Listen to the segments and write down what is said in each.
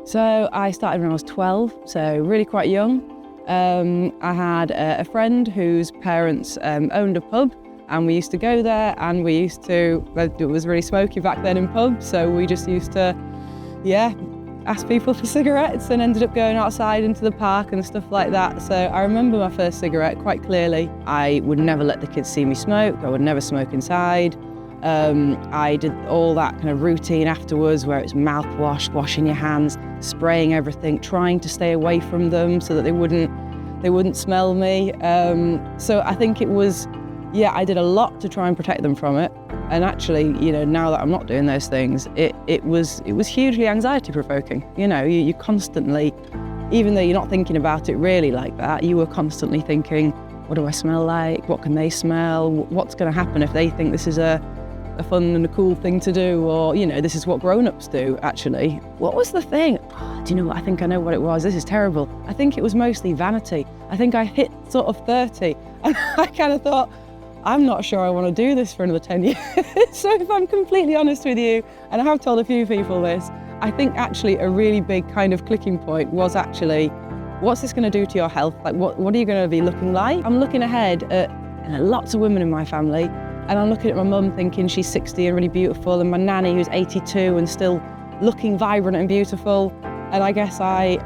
So I started when I was 12, so really quite young. I had a friend whose parents owned a pub, and we used to go there, and it was really smoky back then in pubs, so we just used to, ask people for cigarettes and ended up going outside into the park and stuff like that. So I remember my first cigarette quite clearly. I would never let the kids see me smoke. I would never smoke inside. I did all that kind of routine afterwards where it's mouthwash, washing your hands, spraying everything, trying to stay away from them so that they wouldn't smell me. So I think it was, I did a lot to try and protect them from it. And actually, now that I'm not doing those things, it was hugely anxiety provoking. You constantly, even though you're not thinking about it really like that, you were constantly thinking, what do I smell like? What can they smell? What's going to happen if they think this is a fun and a cool thing to do, or this is what grown-ups do actually. What was the thing? Oh, do you know what? I think I know what it was. This is terrible. I think it was mostly vanity. I think I hit sort of 30 and I kind of thought, I'm not sure I want to do this for another 10 years. So if I'm completely honest with you, and I have told a few people this, I think actually a really big kind of clicking point was actually, what's this going to do to your health? Like what are you going to be looking like? I'm looking ahead at lots of women in my family, and I'm looking at my mum thinking she's 60 and really beautiful, and my nanny who's 82 and still looking vibrant and beautiful. And I guess I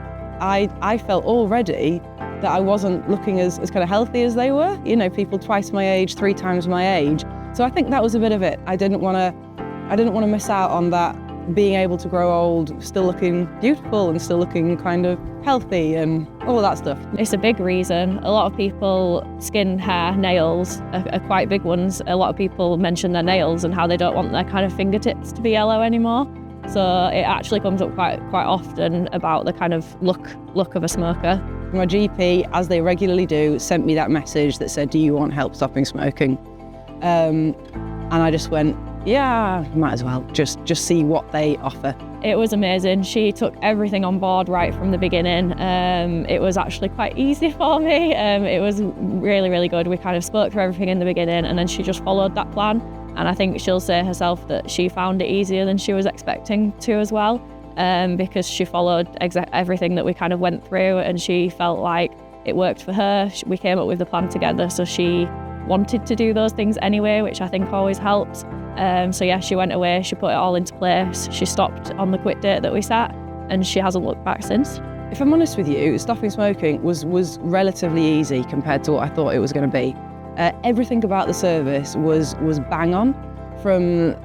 felt already that I wasn't looking as kind of healthy as they were. People twice my age, 3 times my age. So I think that was a bit of it. I didn't want to miss out on that, being able to grow old, still looking beautiful and still looking kind of healthy and all of that stuff. It's a big reason. A lot of people, skin, hair, nails are quite big ones. A lot of people mention their nails and how they don't want their kind of fingertips to be yellow anymore. So it actually comes up quite often about the kind of look of a smoker. My GP, as they regularly do, sent me that message that said, do you want help stopping smoking? And I just went, yeah, might as well, just see what they offer. It was amazing. She took everything on board right from the beginning. It was actually quite easy for me. It was really, really good. We kind of spoke through everything in the beginning, and then she just followed that plan. And I think she'll say herself that she found it easier than she was expecting to as well, because she followed everything that we kind of went through, and she felt like it worked for her. We came up with the plan together, so she wanted to do those things anyway, which I think always helps. She went away, she put it all into place, she stopped on the quit date that we set, and she hasn't looked back since. If I'm honest with you, stopping smoking was relatively easy compared to what I thought it was going to be. Everything about the service was bang on, from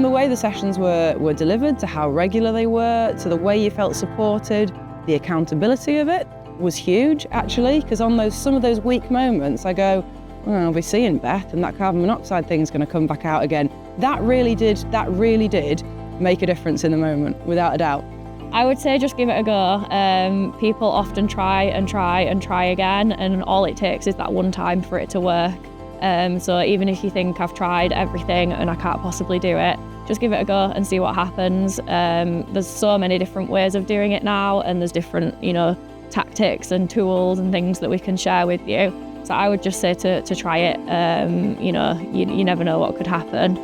the way the sessions were delivered, to how regular they were, to the way you felt supported. The accountability of it was huge actually, because on some of those weak moments I go, well, I'll be seeing Beth and that carbon monoxide thing's going to come back out again. That really did make a difference in the moment, without a doubt. I would say just give it a go. People often try again, and all it takes is that one time for it to work. So even if you think I've tried everything and I can't possibly do it, just give it a go and see what happens. There's so many different ways of doing it now, and there's different, tactics and tools and things that we can share with you. So I would just say to try it. You never know what could happen.